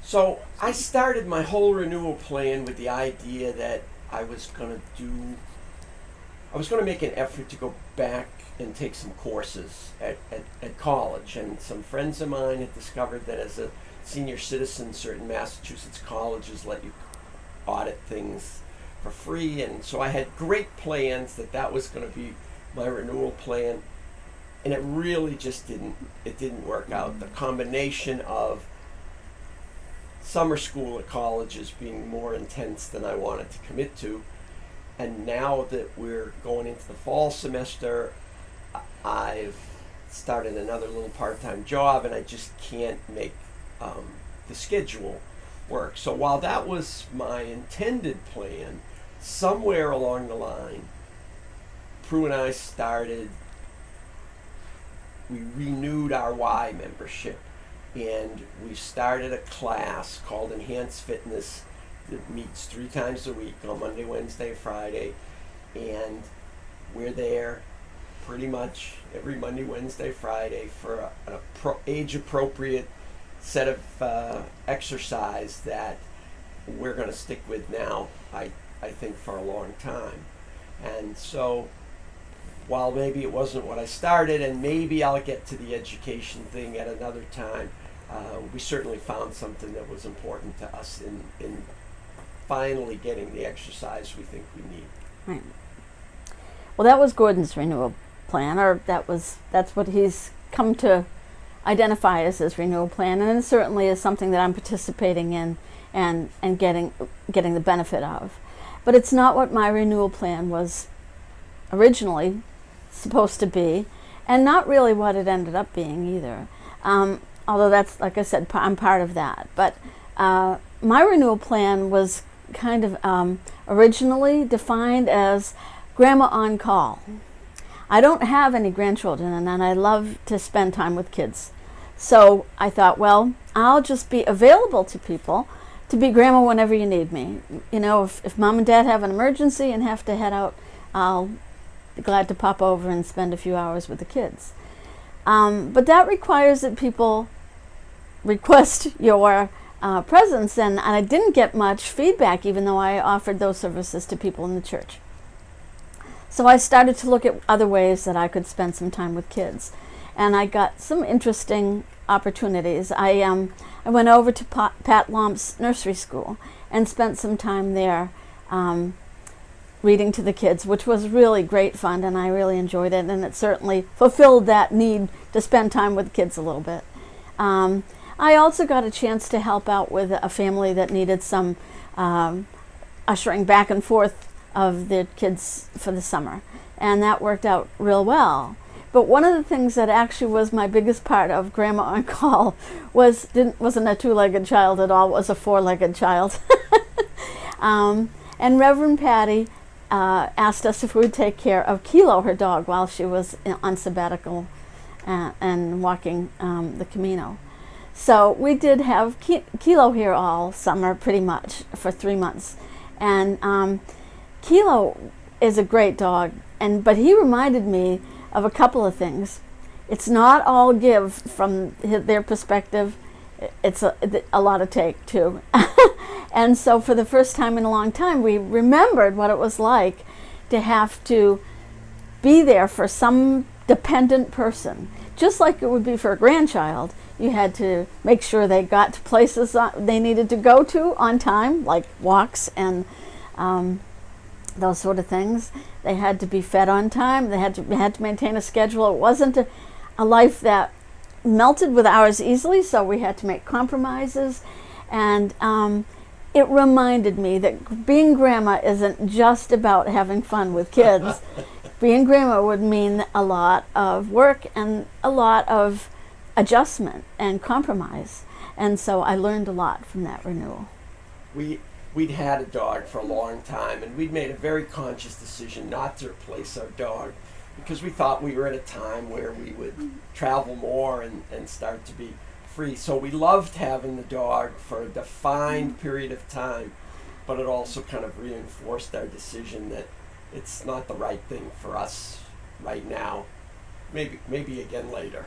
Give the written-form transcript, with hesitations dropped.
So I started my whole renewal plan with the idea that I was going to do, I was going to make an effort to go back and take some courses at college. And some friends of mine had discovered that as a senior citizen, certain Massachusetts colleges let you audit things for free. And so I had great plans that that was going to be my renewal plan. And it really just didn't work out. The combination of summer school at colleges being more intense than I wanted to commit to, and now that we're going into the fall semester, I've started another little part-time job, and I just can't make the schedule work. So while that was my intended plan, somewhere along the line, Prue and I we renewed our Y membership, and we started a class called Enhanced Fitness that meets 3 times a week on Monday, Wednesday, Friday, and we're there pretty much every Monday, Wednesday, Friday for an age-appropriate set of exercise that we're going to stick with now, I think, for a long time. And so while maybe it wasn't what I started, and maybe I'll get to the education thing at another time, we certainly found something that was important to us in finally getting the exercise we think we need. Right. Well, that was Gordon's renewal plan, or that's what he's come to identify as his renewal plan, and it certainly is something that I'm participating in and getting the benefit of. But it's not what my renewal plan was originally supposed to be, and not really what it ended up being either. Although that's, like I said, I'm part of that. But my renewal plan was kind of originally defined as grandma on call. I don't have any grandchildren, and I love to spend time with kids. So I thought, well, I'll just be available to people to be grandma whenever you need me. You know, if mom and dad have an emergency and have to head out, I'll be glad to pop over and spend a few hours with the kids. But that requires that people request your presence, and I didn't get much feedback, even though I offered those services to people in the church. So I started to look at other ways that I could spend some time with kids, and I got some interesting opportunities. I went over to Pat Lomp's nursery school and spent some time there reading to the kids, which was really great fun, and I really enjoyed it, and it certainly fulfilled that need to spend time with kids a little bit. I also got a chance to help out with a family that needed some ushering back and forth of their kids for the summer, and that worked out real well. But one of the things that actually was my biggest part of Grandma on Call wasn't a 2-legged child at all, it was a 4-legged child. And Reverend Patty asked us if we would take care of Kilo, her dog, while she was on sabbatical and walking the Camino. So we did have Kilo here all summer, pretty much, for 3 months. And Kilo is a great dog, but he reminded me of a couple of things. It's not all give from their perspective. It's a lot of take, too. And so for the first time in a long time, we remembered what it was like to have to be there for some dependent person. Just like it would be for a grandchild, you had to make sure they got to places they needed to go to on time, like walks and those sort of things. They had to be fed on time. They had to maintain a schedule. It wasn't a life that melted with ours easily, so we had to make compromises. And it reminded me that being grandma isn't just about having fun with kids. Being grandma would mean a lot of work and a lot of adjustment and compromise. And so I learned a lot from that renewal. We'd had a dog for a long time, and we'd made a very conscious decision not to replace our dog because we thought we were at a time where we would travel more and start to be free. So we loved having the dog for a defined period of time, but it also kind of reinforced our decision that it's not the right thing for us right now. Maybe again later.